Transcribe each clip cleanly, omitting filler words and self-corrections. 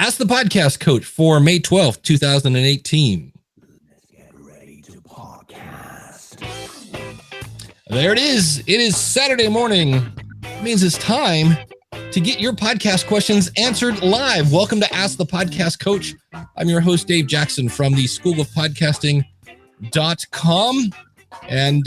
Ask the Podcast Coach for May 12th, 2018. Let's get ready to podcast. There it is. It is Saturday morning. It means it's time to get your podcast questions answered live. Welcome to Ask the Podcast Coach. I'm your host, Dave Jackson from the School of Podcasting.com. And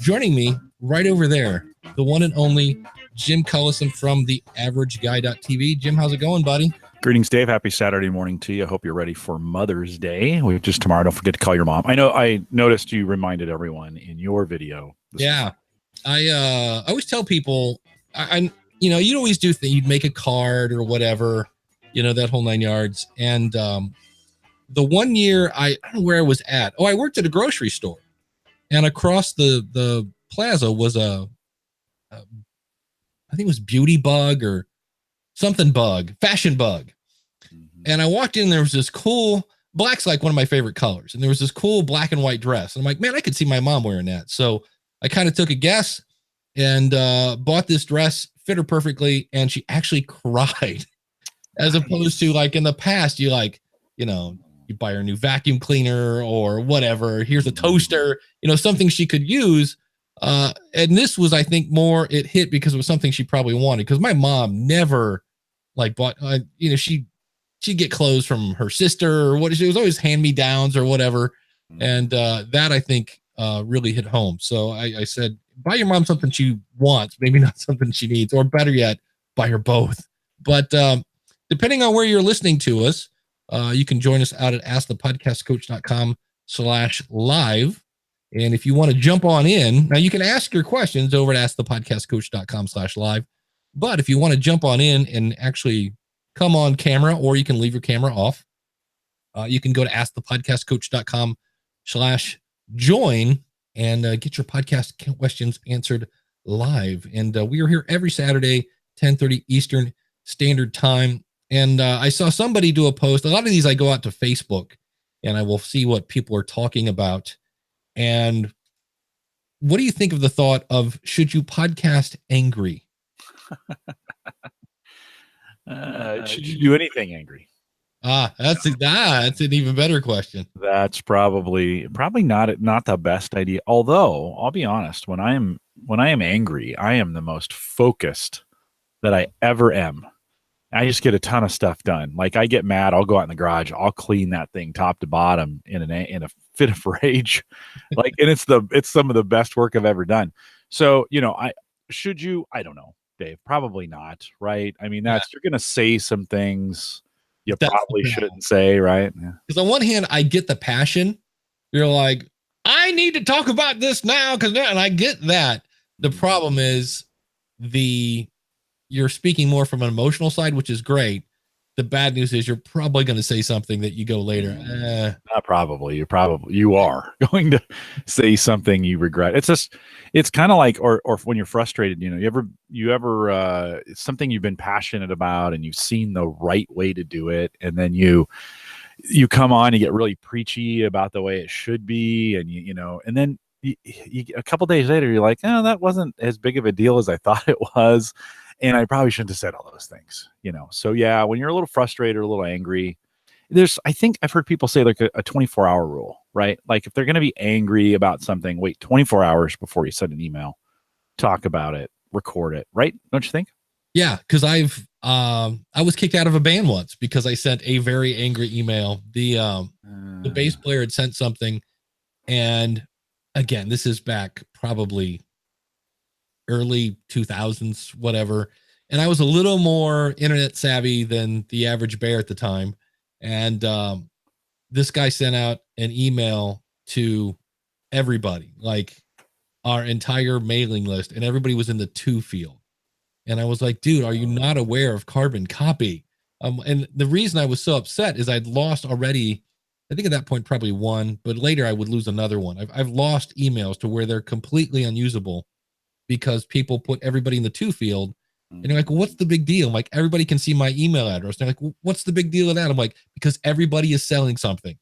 joining me right over there, the one and only Jim Cullison from the averageguy.tv. Jim, how's it going, buddy? Greetings, Dave. Happy Saturday morning to you. I hope you're ready for Mother's Day, which is tomorrow. Don't forget to call your mom. I noticed you reminded everyone in your video. Yeah. I always tell people, you'd always do things. You'd make a card or whatever, that whole 9 yards. And the 1 year, I don't know where I was at. Oh, I worked at a grocery store. And across the plaza was I think it was Beauty Bug or something bug, fashion bug. And I walked in, there was this cool, black's like one of my favorite colors. And there was this cool black and white dress. And I'm like, man, I could see my mom wearing that. So I kind of took a guess and bought this dress, fit her perfectly. And she actually cried as opposed to like in the past, you buy her a new vacuum cleaner or whatever. Here's a toaster, something she could use. And this was, I think, more it hit because it was something she probably wanted. Because my mom never bought, she'd get clothes from her sister or what. She was always hand-me-downs or whatever. And that, I think, really hit home. So I said, buy your mom something she wants, maybe not something she needs, or better yet, buy her both. But depending on where you're listening to us, you can join us out at askthepodcastcoach.com/live. And if you want to jump on in, now you can ask your questions over at askthepodcastcoach.com/live. But if you want to jump on in and actually come on camera, or you can leave your camera off, you can go to askthepodcastcoach.com/join and get your podcast questions answered live. And we are here every Saturday, 10:30 Eastern Standard Time. And I saw somebody do a post. A lot of these I go out to Facebook and I will see what people are talking about. And what do you think of the thought of, should you podcast angry? Should you do anything angry? That's an even better question. That's probably not the best idea. Although I'll be honest, when I am angry, I am the most focused that I ever am. I just get a ton of stuff done. Like, I get mad, I'll go out in the garage, I'll clean that thing top to bottom in a fit of rage. And it's some of the best work I've ever done. So, I don't know, Dave, probably not. Right. I mean, you're going to say some things you probably shouldn't say. Right. Because on one hand, I get the passion. You're like, I need to talk about this now. And I get that. The problem is you're speaking more from an emotional side, which is great. The bad news is you're probably going to say something that you go later. Not probably. You are going to say something you regret. It's kind of like, or when you're frustrated, you ever something you've been passionate about and you've seen the right way to do it. And then you come on, you get really preachy about the way it should be. And and then you a couple days later, you're like, oh, that wasn't as big of a deal as I thought it was. And I probably shouldn't have said all those things, So yeah, when you're a little frustrated or a little angry, I think I've heard people say like a 24-hour rule, right? Like if they're going to be angry about something, wait 24 hours before you send an email, talk about it, record it, right? Don't you think? Yeah, because I was kicked out of a band once because I sent a very angry email. The bass player had sent something, and again, this is back probably early 2000s, whatever. And I was a little more internet savvy than the average bear at the time. And this guy sent out an email to everybody, like our entire mailing list, and everybody was in the to field. And I was like, dude, are you not aware of carbon copy? And the reason I was so upset is I'd lost already, I think at that point, probably one, but later I would lose another one. I've lost emails to where they're completely unusable because people put everybody in the to field. And you're like, well, what's the big deal? I'm like, everybody can see my email address. They're like, well, what's the big deal of that? I'm like, because everybody is selling something.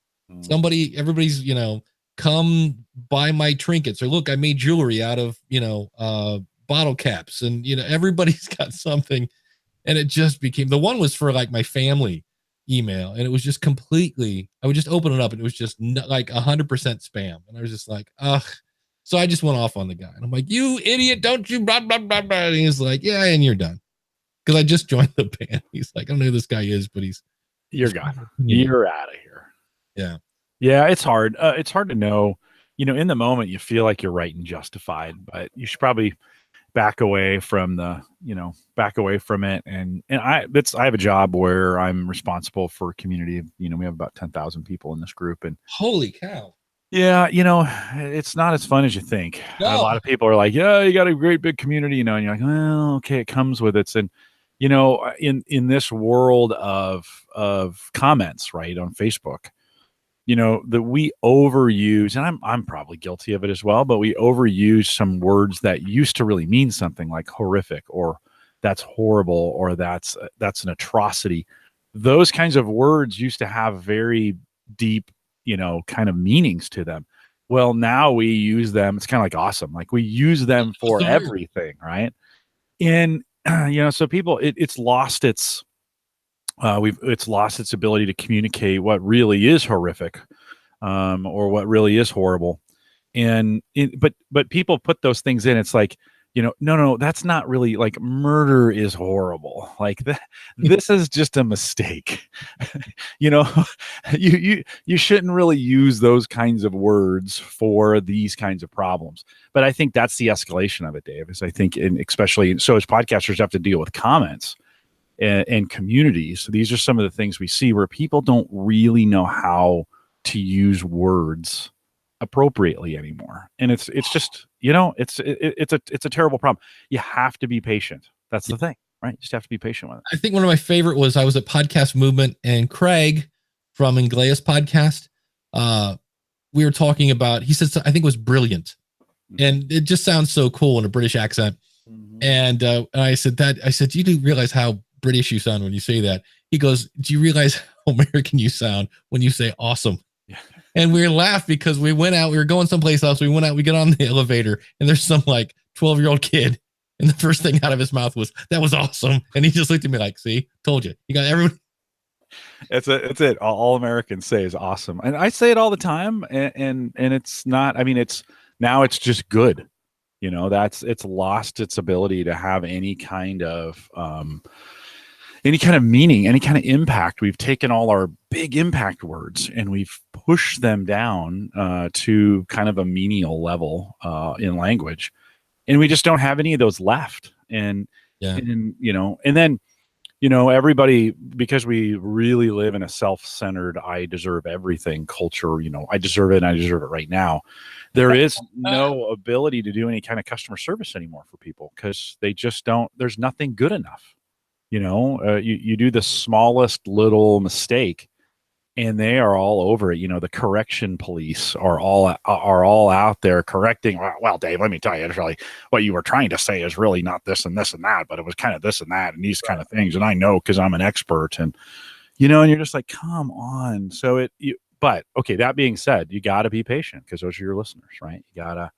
Everybody's, come buy my trinkets, or look, I made jewelry out of, bottle caps, and, everybody's got something. And it just became, the one was for like my family. email, and it was just completely, I would just open it up and it was just like 100% spam. And I was just like, ugh. So I just went off on the guy and I'm like, you idiot, don't you blah, blah, blah, blah. And he's like, yeah, and you're done. Because I just joined the band. He's like, I don't know who this guy is, but you're gone. You're out of here. Yeah. Yeah, it's hard. It's hard to know. In the moment you feel like you're right and justified, but you should probably back away from it. And I have a job where I'm responsible for a community of, we have about 10,000 people in this group, and holy cow. Yeah, it's not as fun as you think. No. A lot of people are like, yeah, you got a great big community, and you're like, well, okay, it comes with it. And in this world of comments, right, on Facebook, that we overuse, and I'm probably guilty of it as well, but we overuse some words that used to really mean something, like horrific, or that's horrible, or that's an atrocity. Those kinds of words used to have very deep, kind of meanings to them. Well, now we use them. It's kind of like awesome. Like we use them for everything, right? And so people, it's lost its ability to communicate what really is horrific, or what really is horrible. But people put those things in. It's like, no, that's not really, like, murder is horrible. Like this is just a mistake. You shouldn't really use those kinds of words for these kinds of problems. But I think that's the escalation of it, Dave, is I think, and especially so as podcasters have to deal with comments and communities. These are some of the things we see where people don't really know how to use words appropriately anymore, and it's just it's a terrible problem. You have to be patient. That's the thing, right? You just have to be patient with it. I think one of my favorite was, I was at Podcast Movement, and Craig from Inglea's podcast, we were talking about, he said, I think it was brilliant, and it just sounds so cool in a British accent. And I said, do you realize how British you sound when you say that? He goes, do you realize how American you sound when you say awesome? Yeah. And we laughed because we went out, we were going someplace else. We went out, we get on the elevator, and there's some like 12-year-old kid, and the first thing out of his mouth was, that was awesome. And he just looked at me like, see, told you. You got everyone. It's it. All Americans say is awesome. And I say it all the time, and it's not, I mean, it's just good. It's lost its ability to have any kind of meaning, any kind of impact. We've taken all our big impact words and we've pushed them down to kind of a menial level in language, and we just don't have any of those left. And then everybody, because we really live in a self-centered, I deserve everything culture. I deserve it, and I deserve it right now. There is no ability to do any kind of customer service anymore for people, because they just don't. There's nothing good enough. You do the smallest little mistake, and they are all over it. The correction police are all out there correcting. Well, Dave, let me tell you, it's really, what you were trying to say is really not this and this and that, but it was kind of this and that and these kind of things. And I know, because I'm an expert, and and you're just like, come on. But okay, that being said, you got to be patient, because those are your listeners, right? You got to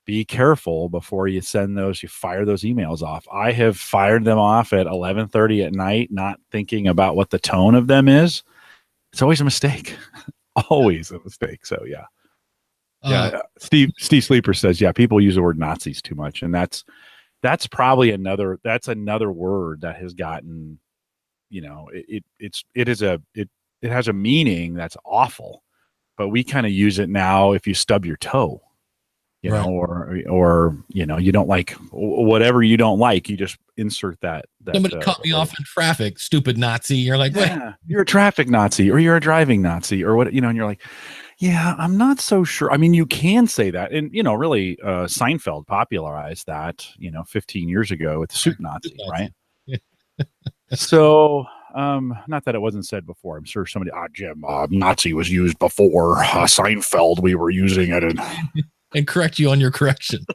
be careful before you fire those emails off. I have fired them off at 11:30 at night, not thinking about what the tone of them is. It's always a mistake. Always a mistake. So yeah. Steve Sleeper says, yeah, people use the word Nazis too much. And that's probably another word that has gotten, it has a meaning that's awful, but we kind of use it now if you stub your toe. Or you don't like whatever you don't like, you just insert that somebody cut me off in traffic, stupid Nazi. You're like, yeah, you're a traffic Nazi, or you're a driving Nazi, or what, and you're like, yeah, I'm not so sure. I mean, you can say that, and really Seinfeld popularized that 15 years ago with the suit Nazi, right? So not that it wasn't said before. I'm sure somebody, Jim, Nazi was used before Seinfeld. We were using it and correct you on your correction.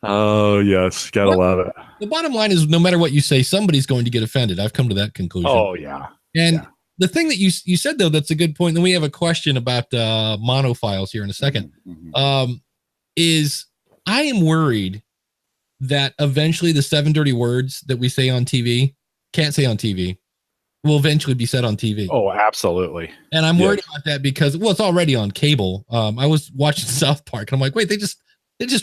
Oh yes, gotta love it. The bottom line is, no matter what you say, somebody's going to get offended. I've come to that conclusion. Oh yeah. And the thing that you said, though, that's a good point. Then we have a question about monofiles here in a second. Is I am worried that eventually the 7 dirty words that we say on TV, can't say on TV, will eventually be said on TV. Oh, absolutely. And I'm worried about that because, well, it's already on cable. I was watching South Park and I'm like, wait, they just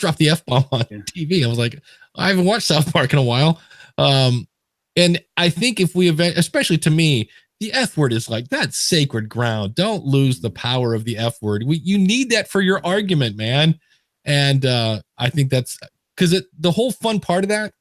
dropped the F-bomb on TV. I was like, I haven't watched South Park in a while. And I think if we especially to me, the F word is like, that's sacred ground. Don't lose the power of the F word. You need that for your argument, man. And I think that's because the whole fun part of that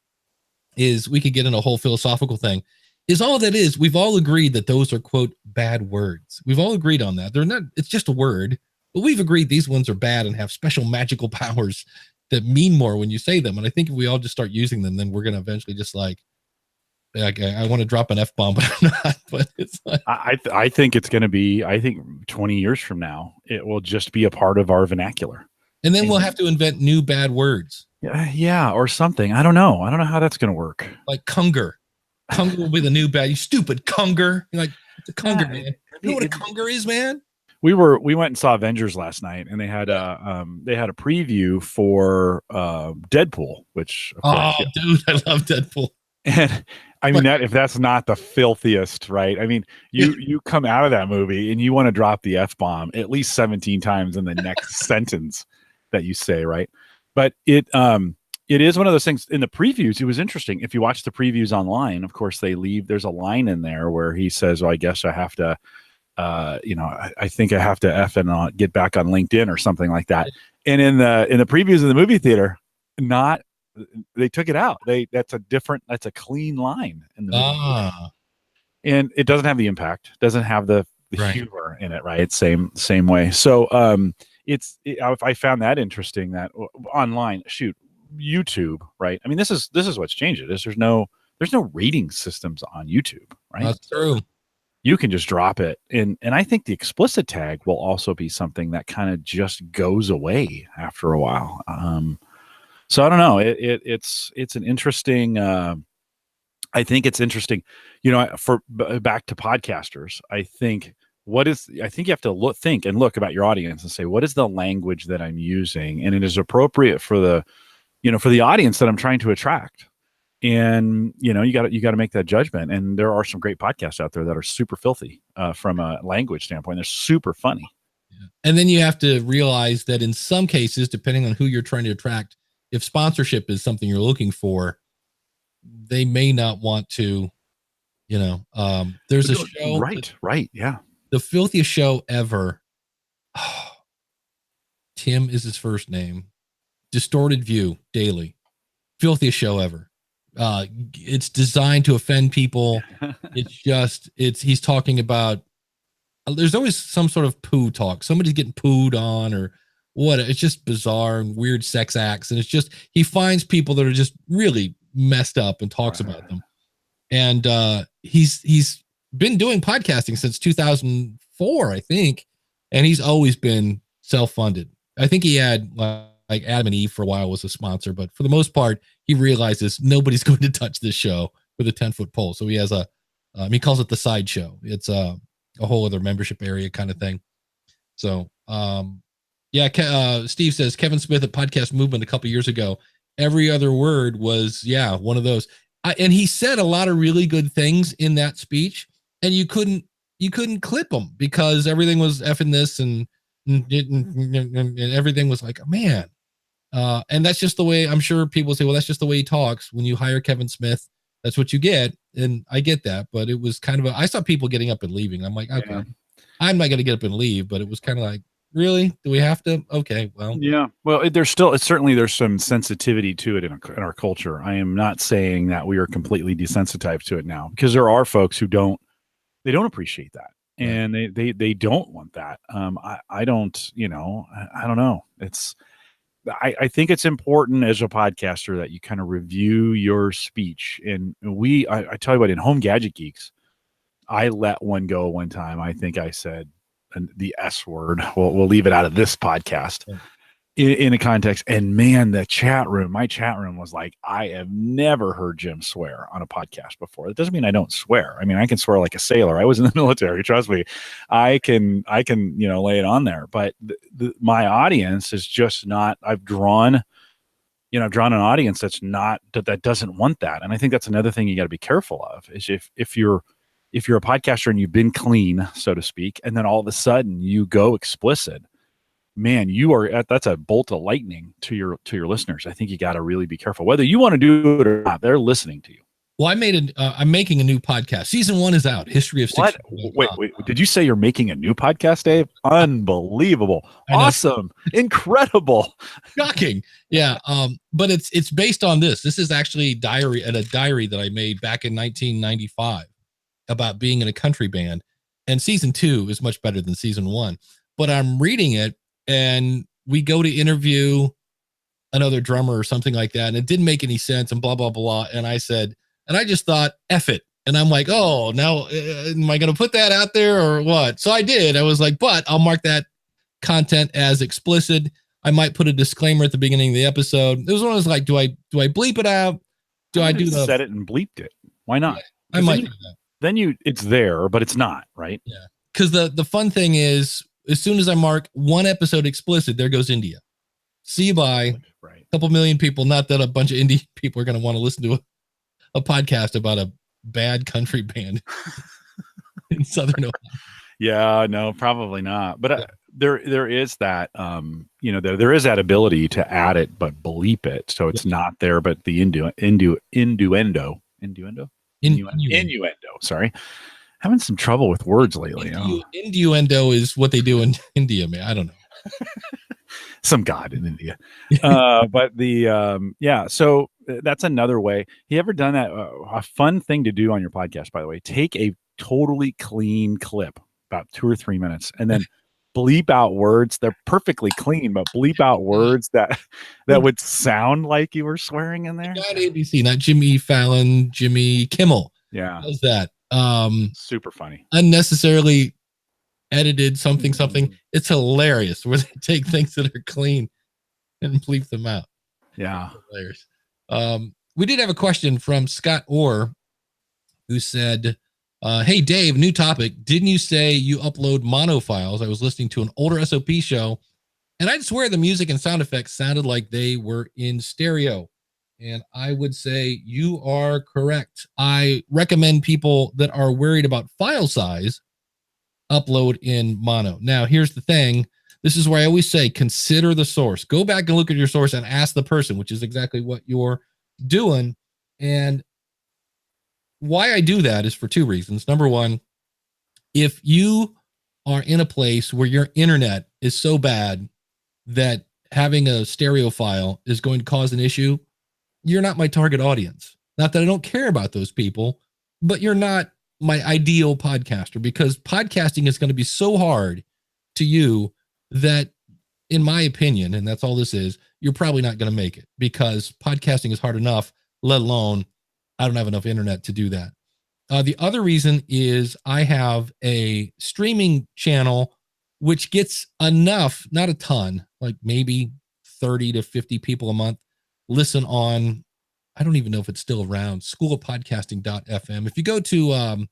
is we could get in a whole philosophical thing. Is all that is, we've all agreed that those are, quote, bad words. We've all agreed on that. They're not, it's just a word, but we've agreed these ones are bad and have special magical powers that mean more when you say them. And I think if we all just start using them, then we're going to eventually just like I want to drop an F-bomb, but I'm not. But it's like, I think it's going to be, I think 20 years from now, it will just be a part of our vernacular. And then we'll have to invent new bad words. Yeah, or something. I don't know. I don't know how that's going to work. Like Kunger. Kunger will be the new bad. You stupid Kunger. You're like, it's a Kunger, man. You know what a Kunger is, man? We went and saw Avengers last night, and they had a preview for Deadpool, which dude, I love Deadpool. And I mean that if that's not the filthiest, right? I mean, you come out of that movie and you want to drop the F-bomb at least 17 times in the next sentence that you say, right? But it is one of those things. In the previews, it was interesting. If you watch the previews online, of course, there's a line in there where he says, well, I guess I have to, I think I have to F and get back on LinkedIn or something like that. And in the previews of the movie theater, they took it out. That's a clean line in the movie. And it doesn't have the impact, doesn't have the humor in it, right? Same way. So I found that interesting that online, YouTube, right? I mean, this is what's changed it is there's no rating systems on YouTube, right? That's true. You can just drop it. And I think the explicit tag will also be something that kind of just goes away after a while. So I don't know. It's an interesting. I think it's interesting. For back to podcasters, I think you have to think about your audience and say, what is the language that I'm using, and it is appropriate for the audience that I'm trying to attract. And you got to make that judgment. And there are some great podcasts out there that are super filthy from a language standpoint. They're super funny. And then you have to realize that in some cases, depending on who you're trying to attract, if sponsorship is something you're looking for, they may not want to, there's a show. Right. Yeah. The filthiest show ever. Oh, Tim is his first name. Distorted View Daily. Filthiest show ever. It's designed to offend people. He's talking about, there's always some sort of poo talk. Somebody's getting pooed on or what. It's just bizarre and weird sex acts. And it's just, he finds people that are just really messed up and talks about them. And he's been doing podcasting since 2004, I think. And he's always been self-funded. I think he had like Adam and Eve for a while was a sponsor, but for the most part, he realizes nobody's going to touch this show with a 10-foot pole. So he has he calls it the sideshow. It's a whole other membership area kind of thing. So, Steve says Kevin Smith at Podcast Movement a couple years ago, every other word was, one of those. And he said a lot of really good things in that speech, and you couldn't clip them because everything was effing this and everything was like, man. And that's just the way, I'm sure people say, well, that's just the way he talks. When you hire Kevin Smith, that's what you get. And I get that, but it was kind of I saw people getting up and leaving. I'm like, okay, I'm not going to get up and leave, but it was kind of like, really? Do we have to? Okay, well. Yeah. Well, there's some sensitivity to it in our culture. I am not saying that we are completely desensitized to it now, because there are folks who don't appreciate that. And they don't want that. I don't know. I think it's important as a podcaster that you kind of review your speech. And I tell you what, in Home Gadget Geeks, I let one go one time. I think I said the S word. We'll leave it out of this podcast in a context. And man, my chat room was like, I have never heard Jim swear on a podcast before. It doesn't mean I don't swear. I mean, I can swear like a sailor. I was in the military. Trust me. I can, lay it on there, but my audience is just not, I've drawn an audience that doesn't want that. And I think that's another thing you got to be careful of is if if you're a podcaster and you've been clean, so to speak, and then all of a sudden you go explicit, man, that's a bolt of lightning to your listeners. I think you got to really be careful whether you want to do it or not. They're listening to you. Well, I'm making a new podcast. Season 1 is out. History of What? Wait. Did you say you're making a new podcast, Dave? Unbelievable. Awesome. Incredible. Shocking. Yeah. But it's based on this. This is actually a diary that I made back in 1995 about being in a country band. And season 2 is much better than season 1. But I'm reading it and we go to interview another drummer or something like that. And it didn't make any sense and blah, blah, blah. And I just thought, F it. And I'm like, oh, now am I going to put that out there or what? So I did. I was like, but I'll mark that content as explicit. I might put a disclaimer at the beginning of the episode. It was one of those like, do I bleep it out? Do I do said it and bleeped it? Why not? Yeah, I might do that. Then it's there, but it's not, right? Yeah. Because the fun thing is, as soon as I mark one episode explicit, there goes India. See you bye. Right. A couple million people. Not that a bunch of indie people are going to want to listen to a podcast about a bad country band in Southern Ohio. Yeah, no, probably not. But there is that, there is that ability to add it, but bleep it. So it's not there, but the innuendo. Sorry. Having some trouble with words lately. Innuendo is what they do in India, man. I don't know. Some god in India. But so that's another way. You ever done that? A fun thing to do on your podcast, by the way, take a totally clean clip, about 2 or 3 minutes, and then bleep out words. They're perfectly clean, but bleep out words that would sound like you were swearing in there. Not ABC, not Jimmy Fallon, Jimmy Kimmel. Yeah. How's that? Super funny. Unnecessarily edited something. It's hilarious where they take things that are clean and bleep them out. Yeah. Hilarious. We did have a question from Scott Orr who said, hey Dave, new topic. Didn't you say you upload mono files? I was listening to an older SOP show and I'd swear the music and sound effects sounded like they were in stereo. And I would say you are correct. I recommend people that are worried about file size upload in mono. Now, here's the thing. This is where I always say, consider the source. Go back and look at your source and ask the person, which is exactly what you're doing. And why I do that is for 2 reasons. Number one, if you are in a place where your internet is so bad that having a stereo file is going to cause an issue, you're not my target audience. Not that I don't care about those people, but you're not my ideal podcaster, because podcasting is going to be so hard to you that, in my opinion, and that's all this is, you're probably not going to make it, because podcasting is hard enough, let alone I don't have enough internet to do that. The other reason is I have a streaming channel which gets enough, not a ton, like maybe 30 to 50 people a month listen on, I don't even know if it's still around, schoolofpodcasting.fm. If you go to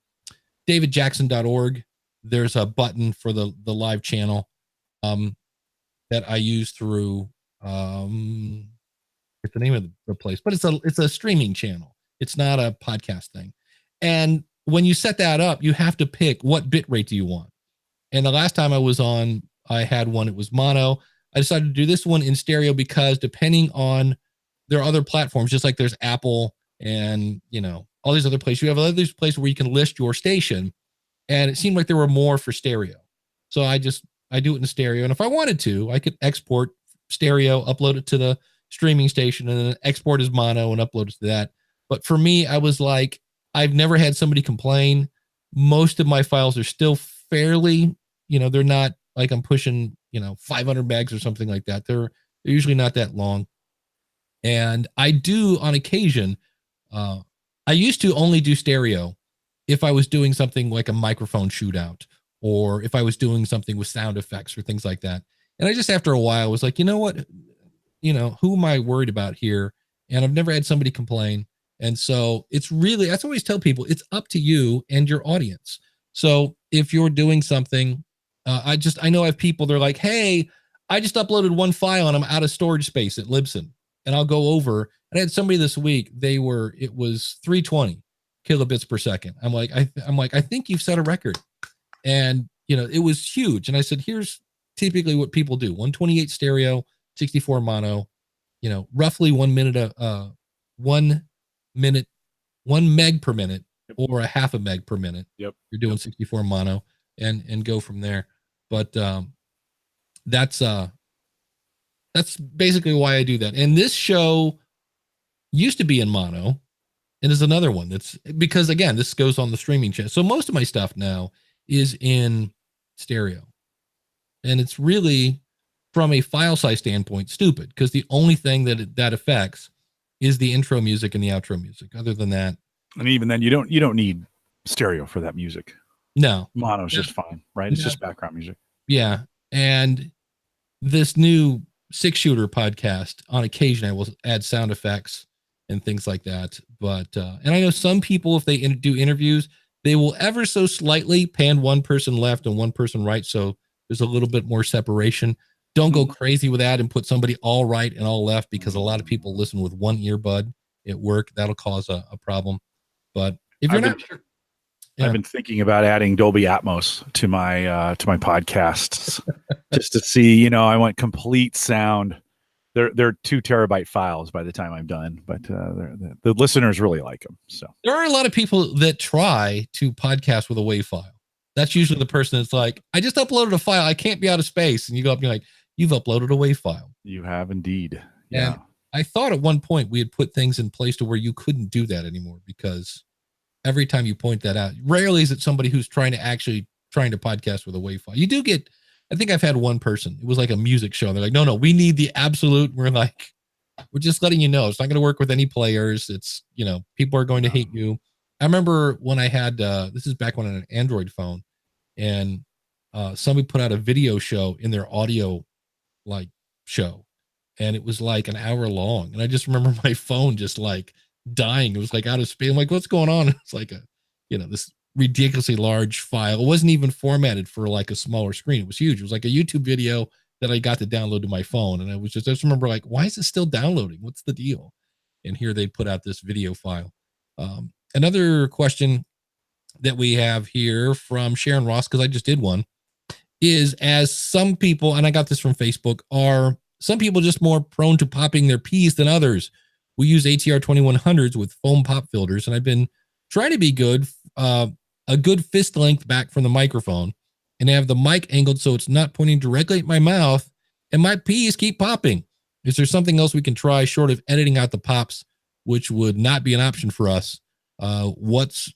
davidjackson.org, there's a button for the live channel that I use through, it's the name of the place, but it's a streaming channel. It's not a podcast thing. And when you set that up, you have to pick what bit rate do you want. And the last time I was on, I had one, it was mono. I decided to do this one in stereo because depending on, there are other platforms, just like there's Apple and, all these other places. You have other places where you can list your station, and it seemed like there were more for stereo. So I do it in stereo. And if I wanted to, I could export stereo, upload it to the streaming station, and then export as mono and upload it to that. But for me, I was like, I've never had somebody complain. Most of my files are still fairly, they're not like I'm pushing, 500 megs or something like that. They're usually not that long. And I do on occasion, I used to only do stereo if I was doing something like a microphone shootout, or if I was doing something with sound effects or things like that. And I just, after a while, was like, you know what, who am I worried about here? And I've never had somebody complain. And so it's really, that's what I always tell people, it's up to you and your audience. So if you're doing something, I know I have people, they're like, hey, I just uploaded one file and I'm out of storage space at Libsyn. And I'll go over, and I had somebody this week, it was 320. kilobits per second. I'm like, I think you've set a record. And, it was huge. And I said, here's typically what people do: 128 stereo, 64 mono, roughly 1 minute, 1 minute, 1 meg per minute, or a half a meg per minute. Yep. You're doing 64 mono and go from there. But that's basically why I do that. And this show used to be in mono, and is another one that's because, again, this goes on the streaming channel. So most of my stuff now is in stereo, and it's really, from a file size standpoint, stupid, because the only thing that affects is the intro music and the outro music. Other than that, and even then, you don't need stereo for that music. No, mono is just fine, right? It's just background music. Yeah, and this new 6-shooter podcast, on occasion, I will add sound effects and things like that. But and I know some people, if they do interviews, they will ever so slightly pan one person left and one person right, so there's a little bit more separation. Don't go crazy with that and put somebody all right and all left, because a lot of people listen with one earbud at work. That'll cause a problem. But if you're not sure, I've been thinking about adding Dolby Atmos to my podcasts just to see. I want complete sound. They're 2 terabyte files by the time I'm done, but the listeners really like them. So there are a lot of people that try to podcast with a WAV file. That's usually the person that's like, I just uploaded a file, I can't be out of space. And you go up and you're like, you've uploaded a WAV file. You have indeed. Yeah. And I thought at one point we had put things in place to where you couldn't do that anymore, because every time you point that out, rarely is it somebody who's trying to podcast with a WAV file. You do get, I think I've had one person, it was like a music show. They're like, no, we need the absolute. We're like, we're just letting you know, it's not going to work with any players. It's, people are going to hate you. I remember when I had, this is back when I had an Android phone, and somebody put out a video show in their audio show, and it was like an hour long. And I just remember my phone just like dying. It was like out of space. I'm like, what's going on? It's like this ridiculously large file. It wasn't even formatted for like a smaller screen. It was huge. It was like a YouTube video that I got to download to my phone. And I just remember like, why is it still downloading? What's the deal? And here they put out this video file. Another question that we have here from Sharon Ross, because I just did one, is, as some people, and I got this from Facebook, are some people just more prone to popping their P's than others? We use ATR 2100s with foam pop filters, and I've been trying to be good, a good fist length back from the microphone, and have the mic angled so it's not pointing directly at my mouth, and my P's keep popping. Is there something else we can try short of editing out the pops, which would not be an option for us? What's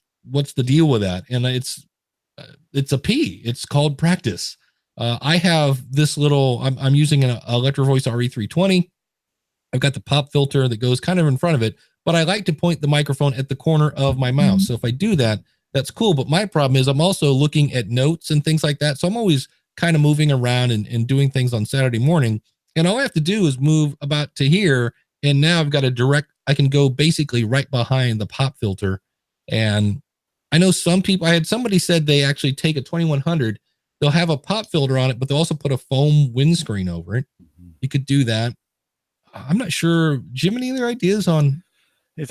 the deal with that? And it's a P. It's called practice. I have this little, I'm using an Electro Voice RE320. I've got the pop filter that goes kind of in front of it, but I like to point the microphone at the corner of my mouth. So if I do that, that's cool. But my problem is I'm also looking at notes and things like that. So I'm always kind of moving around and doing things on Saturday morning. And all I have to do is move about to here. And now I've got I can go basically right behind the pop filter. And I know some people, I had somebody said they actually take a 2100, they'll have a pop filter on it, but they'll also put a foam windscreen over it. You could do that. I'm not sure. Jim, any other ideas on?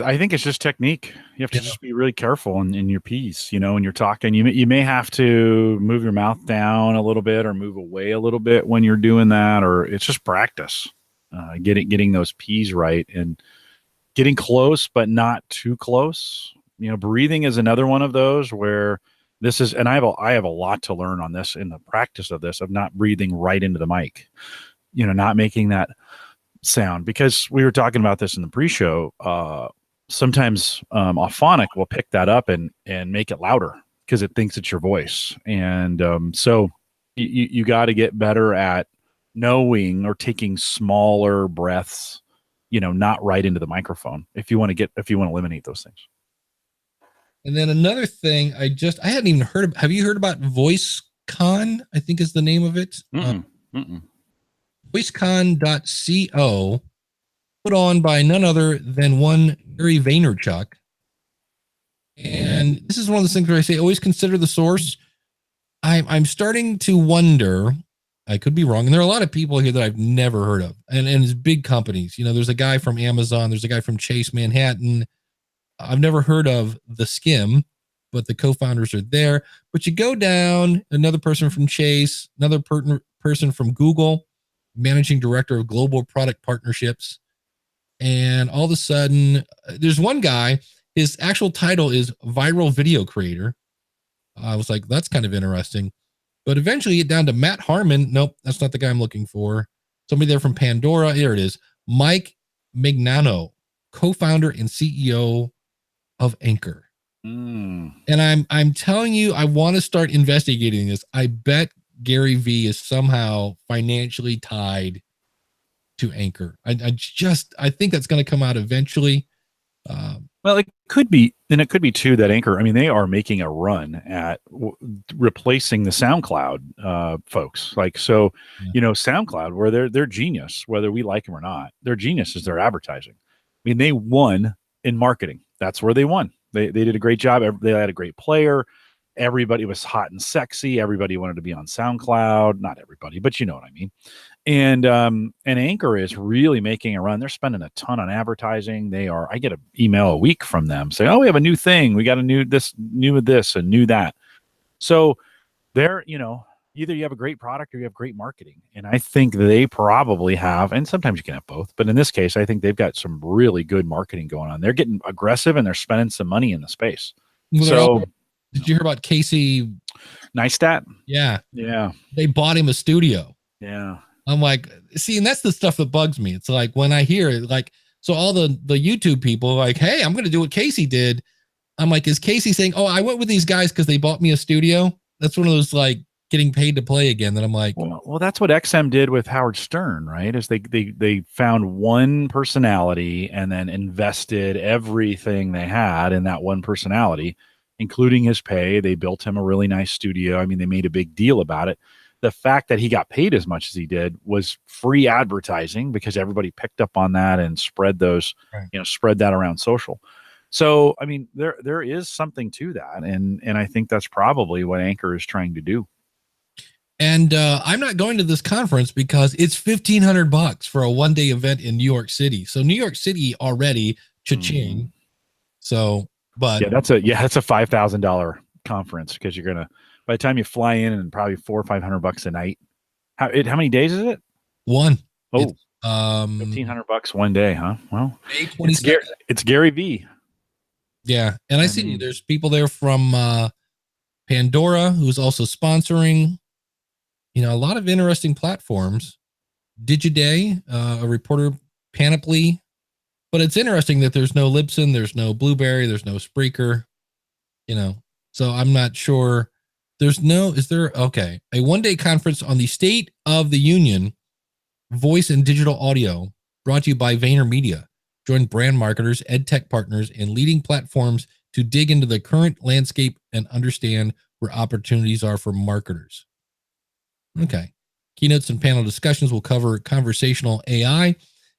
I think it's just technique. You have to just be really careful in your piece, when you're talking. You may have to move your mouth down a little bit or move away a little bit when you're doing that, or it's just practice. Getting those P's right and getting close, but not too close. Breathing is another one of those where this is, and I have a lot to learn on this in the practice of this, of not breathing right into the mic, not making that sound, because we were talking about this in the pre-show. Sometimes Auphonic will pick that up and make it louder because it thinks it's your voice. And so you got to get better at knowing or taking smaller breaths, not right into the microphone if you want to eliminate those things. And then another thing I hadn't even heard of. Have you heard about VoiceCon? I think is the name of it. VoiceCon.co, put on by none other than one Gary Vaynerchuk. And this is one of those things where I say, always consider the source. I'm starting to wonder, I could be wrong, and there are a lot of people here that I've never heard of, and it's big companies. There's a guy from Amazon, there's a guy from Chase Manhattan. I've never heard of The Skim, but the co-founders are there. But you go down, another person from Chase, another person from Google, managing director of global product partnerships. And all of a sudden, there's one guy, his actual title is viral video creator. I was like, that's kind of interesting. But eventually you get down to Matt Harmon. Nope, that's not the guy I'm looking for. Somebody there from Pandora. Here it is. Mike Mignano, co-founder and CEO of Anchor. And I'm telling you, I want to start investigating this. I bet Gary V is somehow financially tied to Anchor. I think that's going to come out eventually. Well, it could be, and it could be too that Anchor, I mean, they are making a run at replacing the SoundCloud folks. Like, so, you know, SoundCloud, where they're genius, whether we like them or not, their genius is their advertising. I mean, they won in marketing. That's where they won. They did a great job. They had a great player. Everybody was hot and sexy. Everybody wanted to be on SoundCloud. Not everybody, but you know what I mean. And Anchor is really making a run. They're spending a ton on advertising. I get an email a week from them saying, "Oh, we have a new thing. We got a new this and new that." So they're, you know, either you have a great product or you have great marketing. And I think they probably have, and sometimes you can have both, but in this case, I think they've got some really good marketing going on. They're getting aggressive and they're spending some money in the space. Well, did you hear about Casey Neistat? Yeah. Yeah. They bought him a studio. Yeah. I'm like, see, and that's the stuff that bugs me. It's like when I hear it, like, so all the YouTube people are like, hey, I'm going to do what Casey did. I'm like, is Casey saying, oh, I went with these guys because they bought me a studio? That's one of those like getting paid to play again that I'm like, well, that's what XM did with Howard Stern, right? Is they found one personality and then invested everything they had in that one personality, including his pay. They built him a really nice studio. I mean, they made a big deal about it. The fact that he got paid as much as he did was free advertising because everybody picked up on that and spread those, spread that around social. So, I mean, there is something to that. And I think that's probably what Anchor is trying to do. And I'm not going to this conference because it's $1,500 for a one-day event in New York City. So New York City already, cha-ching. So, but yeah, that's a $5,000 conference because you're gonna, by the time you fly in, and probably $400 or $500 a night. How many days is it? One. Oh, $1,500 one day, huh? Well, it's Gary V. Yeah, and I see there's people there from Pandora who's also sponsoring. You know, a lot of interesting platforms. Digiday, a reporter, Panoply. But it's interesting that there's no Libsyn, there's no Blueberry, there's no Spreaker. You know, so I'm not sure. Okay, a one-day conference on the State of the Union, voice and digital audio, brought to you by VaynerMedia. Join brand marketers, ed tech partners, and leading platforms to dig into the current landscape and understand where opportunities are for marketers. Okay. Keynotes and panel discussions will cover conversational AI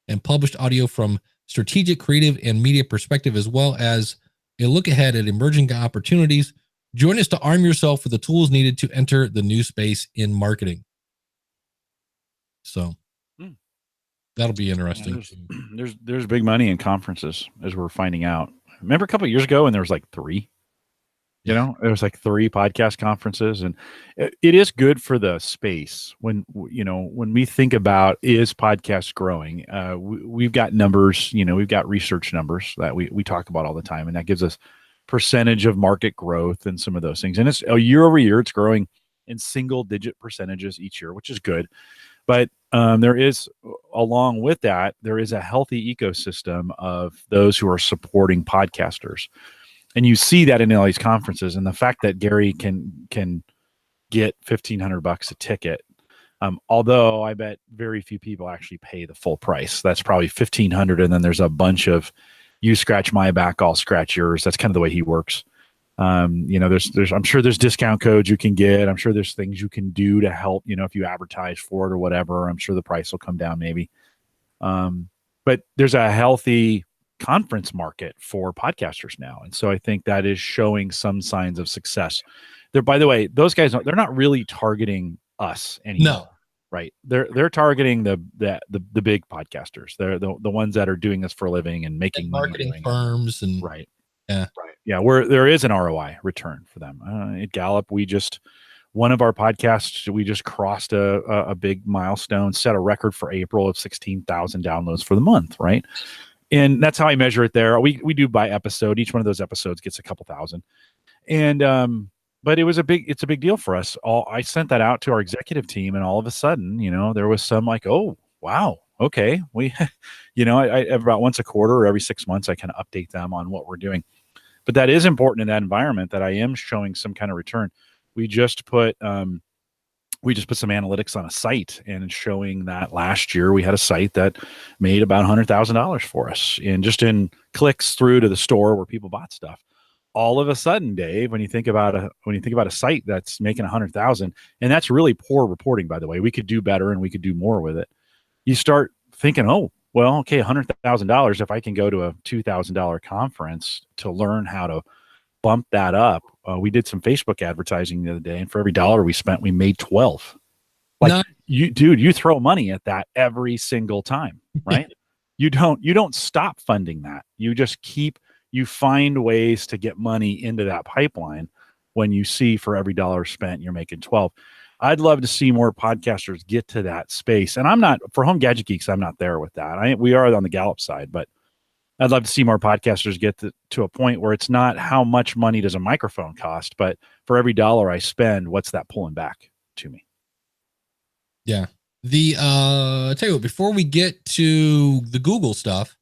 and published audio from strategic, creative, and media perspective, as well as a look ahead at emerging opportunities. Join us to arm yourself with the tools needed to enter the new space in marketing. So that'll be interesting. There's big money in conferences, as we're finding out. Remember a couple of years ago when there was like 3? You know, there was like 3 podcast conferences, and it is good for the space. When we think about, is podcasts growing? We've got numbers, we've got research numbers that we talk about all the time, and that gives us percentage of market growth and some of those things. And it's year over year, it's growing in single digit percentages each year, which is good. But there is, along with that, there is a healthy ecosystem of those who are supporting podcasters. And you see that in all these conferences, and the fact that Gary can get $1,500 a ticket, although I bet very few people actually pay the full price. That's probably $1,500, and then there's a bunch of you scratch my back, I'll scratch yours. That's kind of the way he works. There's I'm sure there's discount codes you can get. I'm sure there's things you can do to help. If you advertise for it or whatever, I'm sure the price will come down maybe. But there's a healthy conference market for podcasters now, and so I think that is showing some signs of success. By the way, those guys, they're not really targeting us anymore. No, right? They're targeting the big podcasters. They're the ones that are doing this for a living and making marketing firms and right. Right. Yeah. Where there is an ROI return for them. At Gallup, one of our podcasts, we just crossed a big milestone, set a record for April of 16,000 downloads for the month. Right. And that's how I measure it there. We do by episode. Each one of those episodes gets a couple thousand. And, but it's a big deal for us. I sent that out to our executive team, and all of a sudden, there was some like, oh, wow. Okay. I about once a quarter or every 6 months, I kind of update them on what we're doing. But that is important in that environment, that I am showing some kind of return. We just put some analytics on a site, and showing that last year we had a site that made about $100,000 for us, and just in clicks through to the store where people bought stuff. All of a sudden, Dave, when you think about a site that's making 100,000, and that's really poor reporting, by the way, we could do better and we could do more with it. You start thinking, oh, well, okay, $100,000. If I can go to a $2,000 conference to learn how to bump that up. We did some Facebook advertising the other day, and for every dollar we spent, we made 12. Like, you throw money at that every single time, right? You don't stop funding that. You just you find ways to get money into that pipeline. When you see for every dollar spent, you're making 12. I'd love to see more podcasters get to that space. And I'm not, for Home Gadget Geeks, I'm not there with that. We are on the Gallup side, but I'd love to see more podcasters get to a point where it's not how much money does a microphone cost, but for every dollar I spend, what's that pulling back to me? Yeah. I'll tell you what, before we get to the Google stuff,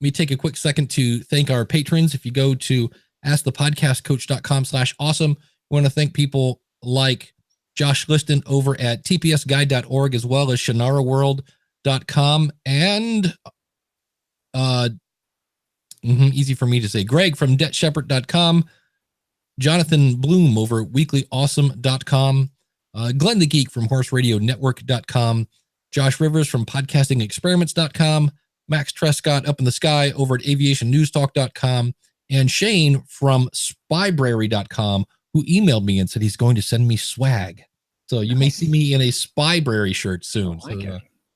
let me take a quick second to thank our patrons. If you go to askthepodcastcoach.com/awesome, we want to thank people like Josh Liston over at tpsguide.org, as well as shanaraworld.com, and easy for me to say, Greg from debtshepherd.com, Jonathan Bloom over at weeklyawesome.com, Glenn the Geek from horseradionetwork.com, Josh Rivers from podcastingexperiments.com, Max Trescott up in the sky over at aviationnewstalk.com, and Shane from spybrary.com, who emailed me and said he's going to send me swag. So you may see me in a Spybrary shirt soon.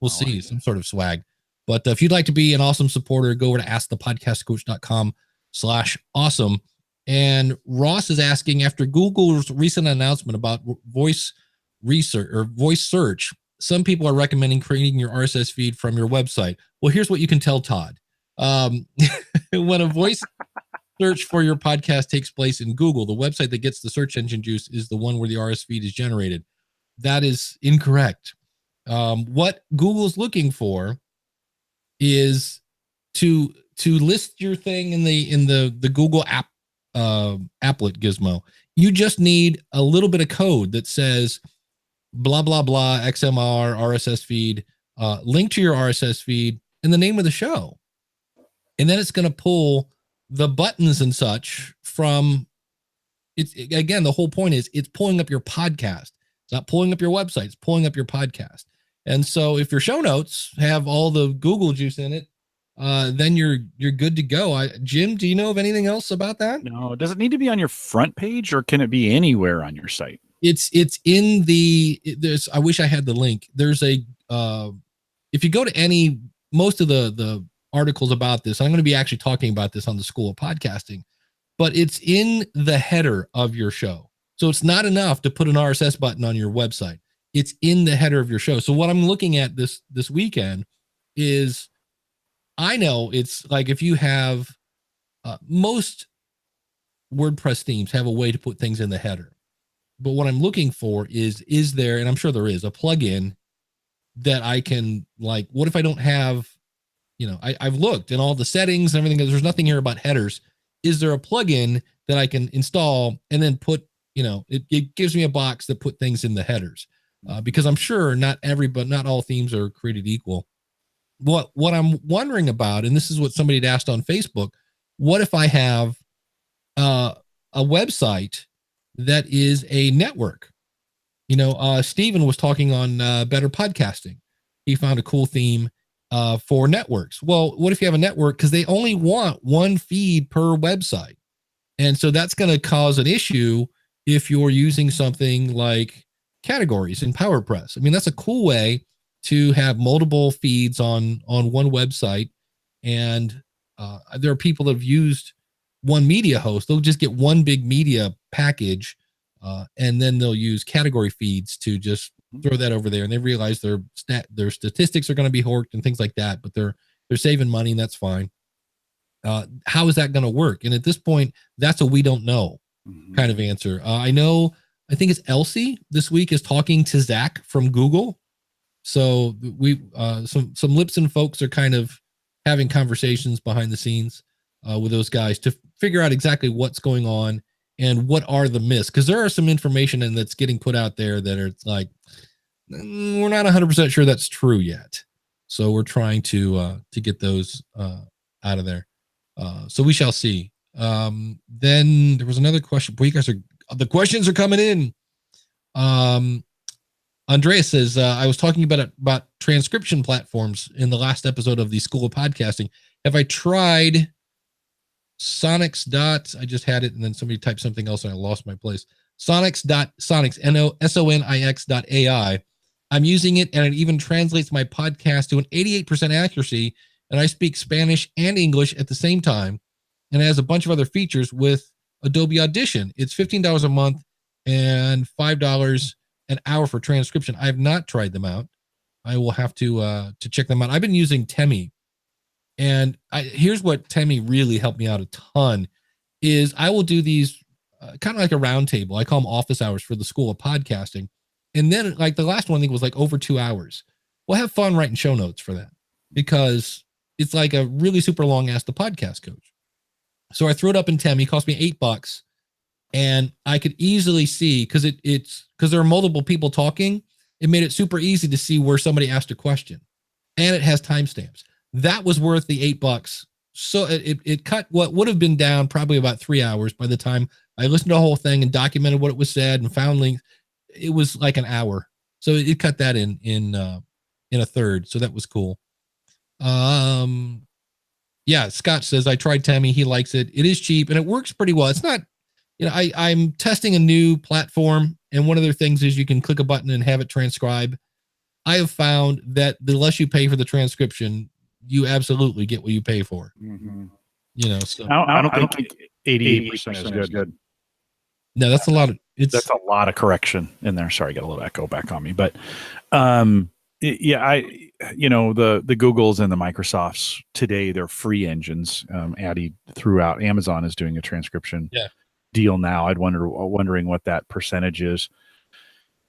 We'll see some sort of swag. But if you'd like to be an awesome supporter, go over to askthepodcastcoach.com/awesome. And Ross is asking, after Google's recent announcement about voice research or voice search, some people are recommending creating your RSS feed from your website. Well, here's what you can tell Todd. When a voice search for your podcast takes place in Google, the website that gets the search engine juice is the one where the RSS feed is generated. That is incorrect. What Google's looking for is to list your thing in the Google app applet gizmo. You just need a little bit of code that says blah blah blah XMR RSS feed, link to your RSS feed, and the name of the show, and then it's going to pull the buttons and such from it's. Again, the whole point is it's pulling up your podcast. It's not pulling up your website. It's pulling up your podcast. And so if your show notes have all the Google juice in it, then you're good to go. Jim, do you know of anything else about that? No. Does it need to be on your front page, or can it be anywhere on your site? It's in there's, I wish I had the link. There's if you go to most of the articles about this, I'm going to be actually talking about this on the School of Podcasting, but it's in the header of your show. So it's not enough to put an RSS button on your website. It's in the header of your show. So what I'm looking at this weekend is, I know it's like, if you have most WordPress themes have a way to put things in the header. But what I'm looking for is there, and I'm sure there is, a plugin that I can, like, what if I don't have, I've looked in all the settings and everything. There's nothing here about headers. Is there a plugin that I can install and then put, it gives me a box that put things in the headers? Because I'm sure not all themes are created equal. What I'm wondering about, and this is what somebody had asked on Facebook, what if I have a website that is a network? Stephen was talking on Better Podcasting. He found a cool theme for networks. Well, what if you have a network? Because they only want one feed per website. And so that's going to cause an issue if you're using something like categories in PowerPress. I mean, that's a cool way to have multiple feeds on one website. And there are people that have used one media host. They'll just get one big media package, and then they'll use category feeds to just throw that over there. And they realize their statistics are going to be horked and things like that, but they're saving money, and that's fine. How is that going to work? And at this point, that's a we don't know kind of answer. I think it's Elsie this week is talking to Zach from Google. So we some Libsyn folks are kind of having conversations behind the scenes with those guys to figure out exactly what's going on and what are the myths, because there are some information and that's getting put out there that it's like we're not 100% sure that's true yet. So we're trying to get those out of there. So we shall see. Then there was another question. Boy, the questions are coming in. Andreas says, I was talking about transcription platforms in the last episode of the School of Podcasting. Have I tried sonix. I just had it, and then somebody typed something else and I lost my place. sonix, sonix.ai. I'm using it, and it even translates my podcast to an 88% accuracy, and I speak Spanish and English at the same time, and it has a bunch of other features with Adobe Audition. It's $15 a month and $5 an hour for transcription. I have not tried them out. I will have to check them out. I've been using Temi, and here's what Temi really helped me out a ton is I will do these kind of like a round table. I call them office hours for the School of Podcasting. And then like the last one I think was like over 2 hours. We'll have fun writing show notes for that because it's like a really super long Ask the Podcast Coach. So I threw it up in Temi, cost me $8, and I could easily see because because there are multiple people talking. It made it super easy to see where somebody asked a question, and it has timestamps. That was worth the $8. So it cut what would have been down probably about 3 hours by the time I listened to the whole thing and documented what it was said and found links. It was like an hour. So it cut that in a third. So that was cool. Yeah, Scott says, I tried Temi. He likes it. It is cheap and it works pretty well. It's not, I'm testing a new platform. And one of their things is you can click a button and have it transcribe. I have found that the less you pay for the transcription, you absolutely get what you pay for. Mm-hmm. So I don't think 88% is good. No, that's a lot of that's a lot of correction in there. Sorry, I got a little echo back on me, but the Googles and the Microsofts today, they're free engines. Addy threw out Amazon is doing a transcription deal now. Wondering what that percentage is.